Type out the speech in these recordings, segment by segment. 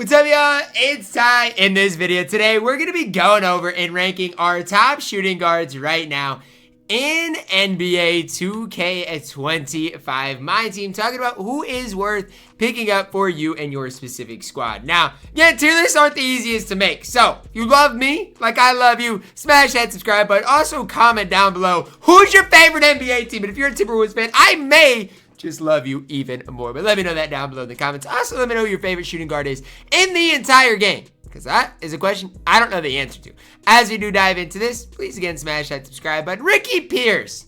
What's up, y'all? It's Ty. In this video today, we're going to be going over and ranking our top shooting guards right now in NBA 2K25 MyTEAM, talking about who is worth picking up for you and your specific squad. Now, again, tier lists aren't the easiest to make, so if you love me like I love you, smash that subscribe button. Also, comment down below who's your favorite NBA team, and if you're a Timberwolves fan, I may just love you even more. But let me know that down below in the comments. Also, let me know who your favorite shooting guard is in the entire game, because that is a question I don't know the answer to. As we do dive into this, please again smash that subscribe button. Ricky Pierce.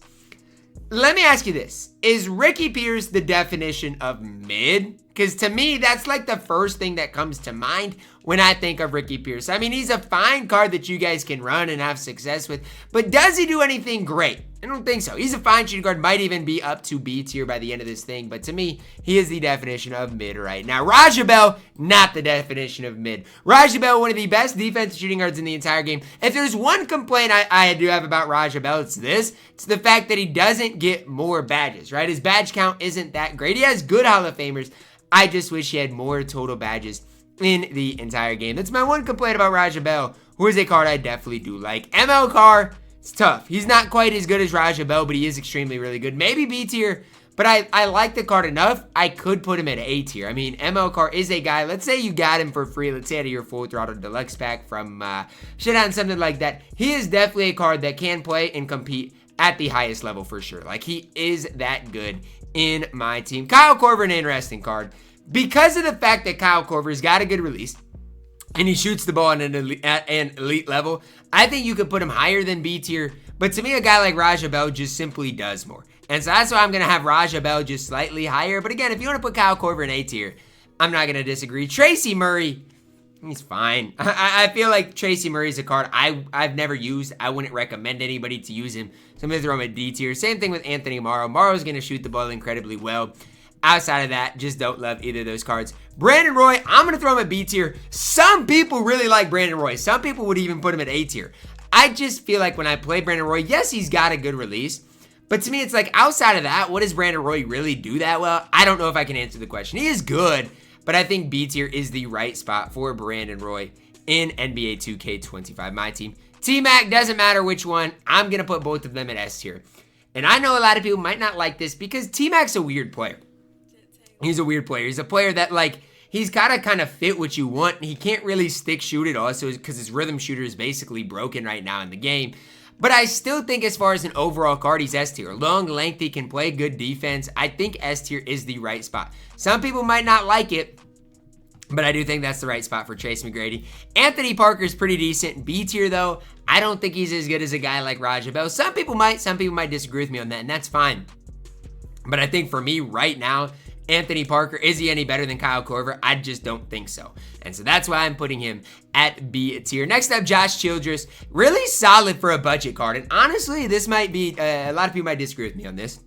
Let me ask you this. Is Ricky Pierce the definition of mid? Because to me, that's like the first thing that comes to mind when I think of Ricky Pierce. I mean, he's a fine card that you guys can run and have success with, but does he do anything great? I don't think so. He's a fine shooting guard, might even be up to B tier by the end of this thing, but to me, he is the definition of mid right now. Raja Bell, not the definition of mid. Raja Bell, one of the best defensive shooting guards in the entire game. If there's one complaint I do have about Raja Bell, it's this. It's the fact that he doesn't get more badges, right? His badge count isn't that great. He has good Hall of Famers. I just wish he had more total badges in the entire game. That's my one complaint about Raja Bell, who is a card I definitely do like. ML Carr, it's tough. He's not quite as good as Raja Bell, but he is extremely really good. Maybe B tier, but I like the card enough. I could put him at A tier. I mean, ML Carr is a guy, let's say you got him for free. Let's say out of your full throttle deluxe pack from Troydan, something like that. He is definitely a card that can play and compete at the highest level for sure. Like, he is that good in my team. Kyle Korver, an interesting card. Because of the fact that Kyle Korver's got a good release, and he shoots the ball at an elite level, I think you could put him higher than B tier. But to me, a guy like Raja Bell just simply does more. And so that's why I'm going to have Raja Bell just slightly higher. But again, if you want to put Kyle Korver in A tier, I'm not going to disagree. Tracy Murray, he's fine. I feel like Tracy Murray's a card I've never used. I wouldn't recommend anybody to use him. So I'm going to throw him at D tier. Same thing with Anthony Morrow. Morrow's going to shoot the ball incredibly well. Outside of that, just don't love either of those cards. Brandon Roy, I'm going to throw him at B tier. Some people really like Brandon Roy. Some people would even put him at A tier. I just feel like when I play Brandon Roy, yes, he's got a good release. But to me, it's like outside of that, what does Brandon Roy really do that well? I don't know if I can answer the question. He is good, but I think B tier is the right spot for Brandon Roy in NBA 2K25 MyTEAM. T-Mac, doesn't matter which one. I'm going to put both of them at S tier. And I know a lot of people might not like this because T-Mac's a weird player. He's a weird player. He's a player that, like, he's got to kind of fit what you want. He can't really stick shoot it also because his rhythm shooter is basically broken right now in the game. But I still think as far as an overall card, he's S tier. Long, lengthy, can play good defense. I think S tier is the right spot. Some people might not like it, but I do think that's the right spot for Trace McGrady. Anthony Parker's pretty decent. B tier, though, I don't think he's as good as a guy like Raja Bell. Some people might disagree with me on that, and that's fine. But I think for me right now, Anthony Parker, is he any better than Kyle Korver? I just don't think so. And so that's why I'm putting him at B tier. Next up, Josh Childress. Really solid for a budget card. And honestly, this might be, a lot of people might disagree with me on this.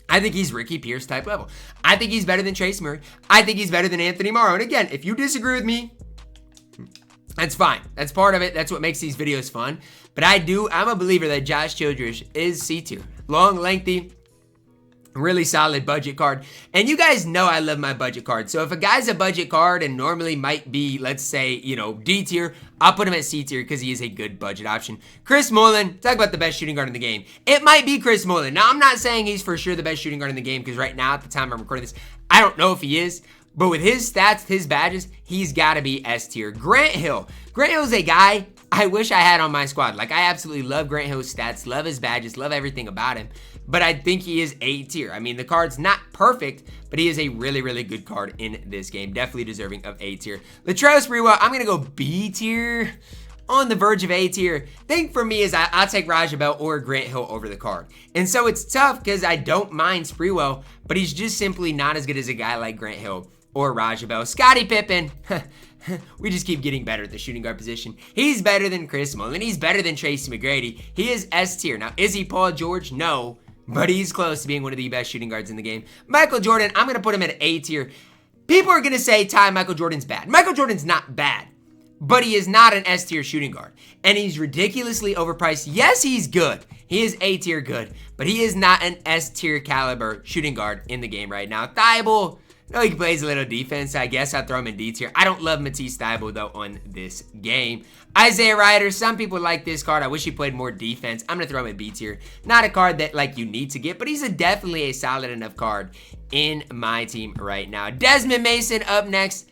I think he's Ricky Pierce type level. I think he's better than Trace Murray. I think he's better than Anthony Morrow. And again, if you disagree with me, that's fine. That's part of it. That's what makes these videos fun. But I'm a believer that Josh Childress is C tier. Long, lengthy, really solid budget card. And you guys know I love my budget card. So if a guy's a budget card and normally might be, let's say, you know, D tier, I'll put him at C tier because he is a good budget option. Chris Mullin, talk about the best shooting guard in the game. It might be Chris Mullin. Now, I'm not saying he's for sure the best shooting guard in the game because right now, at the time I'm recording this, I don't know if he is. But with his stats, his badges, he's got to be S tier. Grant Hill. Grant Hill's a guy I wish I had on my squad. Like, I absolutely love Grant Hill's stats, love his badges, love everything about him. But I think he is A tier. I mean, the card's not perfect, but he is a really, really good card in this game. Definitely deserving of A tier. Latrell Sprewell, I'm going to go B tier. On the verge of A tier. Thing for me is I'll take Raja Bell or Grant Hill over the card. And so it's tough because I don't mind Sprewell, but he's just simply not as good as a guy like Grant Hill or Raja Bell. Scottie Pippen. We just keep getting better at the shooting guard position. He's better than Chris Mullin. He's better than Tracy McGrady. He is S tier. Now, is he Paul George? No. But he's close to being one of the best shooting guards in the game. Michael Jordan, I'm going to put him at A tier. People are going to say, Ty, Michael Jordan's bad. Michael Jordan's not bad, but he is not an S tier shooting guard. And he's ridiculously overpriced. Yes, he's good. He is A tier good, but he is not an S tier caliber shooting guard in the game right now. TyDeBo, No, he plays a little defense, so I guess I'll throw him in D tier. I don't love Matisse Thybulle, though, on this game. Isaiah Ryder, some people like this card. I wish he played more defense. I'm going to throw him in B tier. Not a card that, like, you need to get, but he's definitely a solid enough card in my team right now. Desmond Mason up next.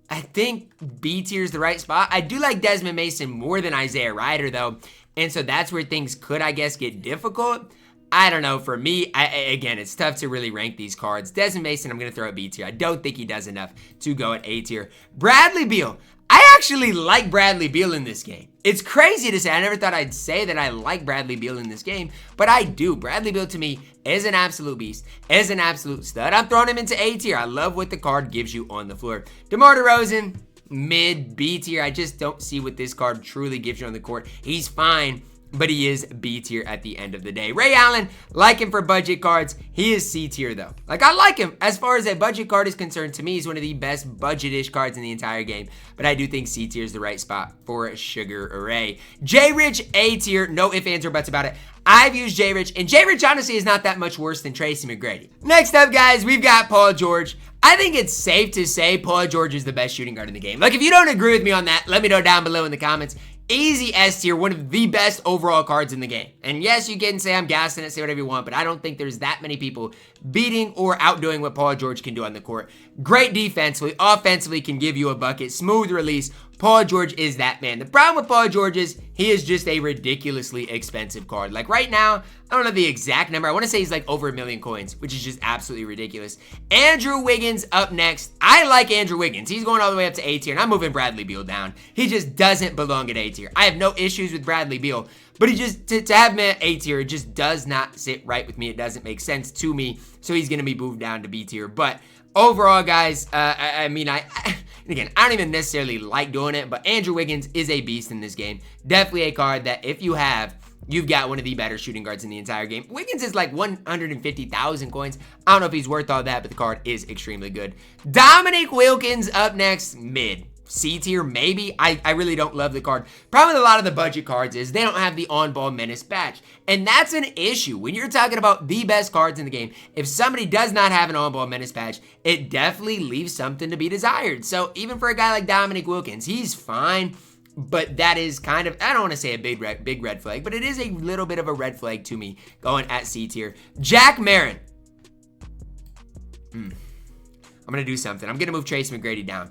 I think B tier is the right spot. I do like Desmond Mason more than Isaiah Ryder, though, and so that's where things could, I guess, get difficult. I don't know. For me, again, it's tough to really rank these cards. Desmond Mason, I'm going to throw at B tier. I don't think he does enough to go at A tier. Bradley Beal. I actually like Bradley Beal in this game. It's crazy to say. I never thought I'd say that I like Bradley Beal in this game, but I do. Bradley Beal, to me, is an absolute beast, is an absolute stud. I'm throwing him into A tier. I love what the card gives you on the floor. DeMar DeRozan, mid B tier. I just don't see what this card truly gives you on the court. He's fine, but he is B tier at the end of the day. Ray Allen, like him for budget cards. He is C tier, though. Like, I like him. As far as a budget card is concerned, to me, he's one of the best budget-ish cards in the entire game. But I do think C tier is the right spot for Sugar Ray. J-Rich, A tier. No ifs, ands, or buts about it. I've used J-Rich, and J-Rich, honestly, is not that much worse than Tracy McGrady. Next up, guys, we've got Paul George. I think it's safe to say Paul George is the best shooting guard in the game. Like, if you don't agree with me on that, let me know down below in the comments. Easy S tier, one of the best overall cards in the game. And yes, you can say I'm gassing it, say whatever you want, but I don't think there's that many people beating or outdoing what Paul George can do on the court. Great defensively, offensively can give you a bucket, smooth release. Paul George is that man. The problem with Paul George is he is just a ridiculously expensive card. Like right now, I don't know the exact number. I want to say he's like over 1 million coins, which is just absolutely ridiculous. Andrew Wiggins up next. I like Andrew Wiggins. He's going all the way up to A tier, and I'm moving Bradley Beal down. He just doesn't belong at A tier. I have no issues with Bradley Beal, but he just, to have him at A tier, it just does not sit right with me. It doesn't make sense to me, so he's going to be moved down to B tier. But overall, guys, again, I don't even necessarily like doing it, but Andrew Wiggins is a beast in this game. Definitely a card that if you have, you've got one of the better shooting guards in the entire game. Wiggins is like 150,000 coins. I don't know if he's worth all that, but the card is extremely good. Dominique Wilkins up next, mid. C tier, maybe. I really don't love the card. Problem with a lot of the budget cards is they don't have the on-ball menace badge. And that's an issue. When you're talking about the best cards in the game, if somebody does not have an on-ball menace badge, it definitely leaves something to be desired. So even for a guy like Dominique Wilkins, he's fine. But that is kind of, I don't want to say a big red flag, but it is a little bit of a red flag to me going at C tier. Jack Marin. I'm going to do something. I'm going to move Tracy McGrady down.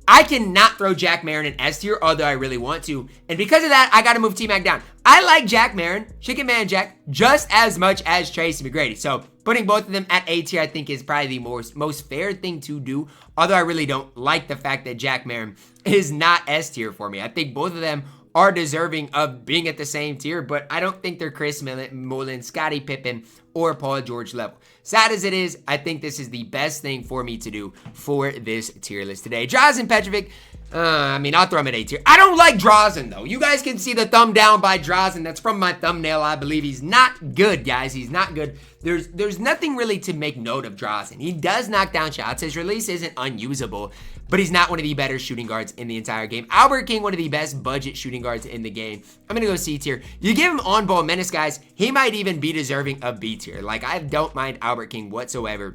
I cannot throw Jack Marin in S tier, although I really want to. And because of that, I got to move T-Mac down. I like Jack Marin, Chicken Man Jack, just as much as Tracy McGrady. So putting both of them at A tier, I think, is probably the most fair thing to do. Although I really don't like the fact that Jack Marin is not S tier for me. I think both of them are deserving of being at the same tier, but I don't think they're Chris Mullin, Scottie Pippen, or Paul George level. Sad as it is, I think this is the best thing for me to do for this tier list today. Drazen Petrovic, I'll throw him at A tier. I don't like Drazen, though. You guys can see the thumb down by Drazen. That's from my thumbnail, I believe. He's not good, guys. He's not good. There's nothing really to make note of Drazen. He does knock down shots. His release isn't unusable, but he's not one of the better shooting guards in the entire game. Albert King, one of the best budget shooting guards in the game. I'm going to go C tier. You give him on-ball menace, guys, he might even be deserving of B tier. Like, I don't mind Albert King whatsoever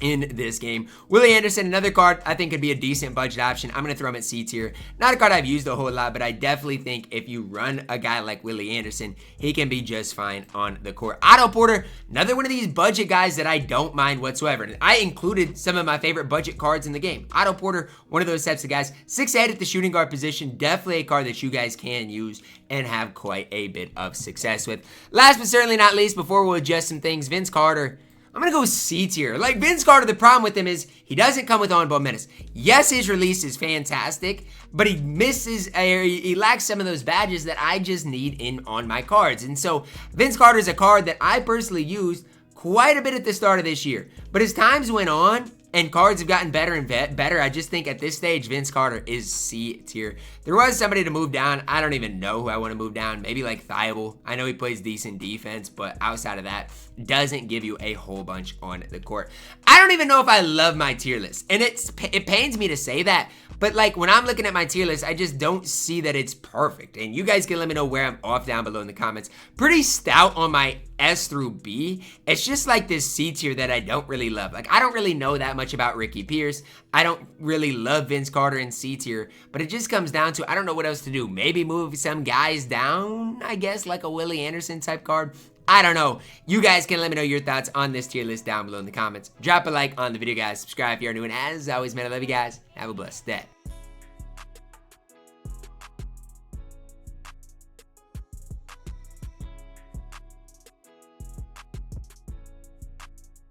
in this game. Willie Anderson, another card I think could be a decent budget option. I'm going to throw him at C tier. Not a card I've used a whole lot, but I definitely think if you run a guy like Willie Anderson, he can be just fine on the court. Otto Porter, another one of these budget guys that I don't mind whatsoever. And I included some of my favorite budget cards in the game. Otto Porter, one of those types of guys. 6'8" at the shooting guard position, definitely a card that you guys can use and have quite a bit of success with. Last but certainly not least, before we'll adjust some things, Vince Carter. I'm going to go C tier. Like, Vince Carter, the problem with him is he doesn't come with on-ball menace. Yes, his release is fantastic, but he misses, he lacks some of those badges that I just need on my cards. And so, Vince Carter is a card that I personally used quite a bit at the start of this year. But as times went on, and cards have gotten better and better, I just think at this stage, Vince Carter is C tier. There was somebody to move down. I don't even know who I want to move down. Maybe like TyDeBo. I know he plays decent defense, but outside of that, doesn't give you a whole bunch on the court. I don't even know if I love my tier list. And it pains me to say that, but like when I'm looking at my tier list, I just don't see that it's perfect. And you guys can let me know where I'm off down below in the comments. Pretty stout on my S through B. It's just like this C tier that I don't really love. Like, I don't really know that much about Ricky Pierce. I don't really love Vince Carter in C tier, but it just comes down to I don't know what else to do. Maybe move some guys down, I guess, like a Willie Anderson type card. I don't know. You guys can let me know your thoughts on this tier list down below in the comments. Drop a like on the video, guys. Subscribe if you're new, and as always, man, I love you guys. Have a blessed day.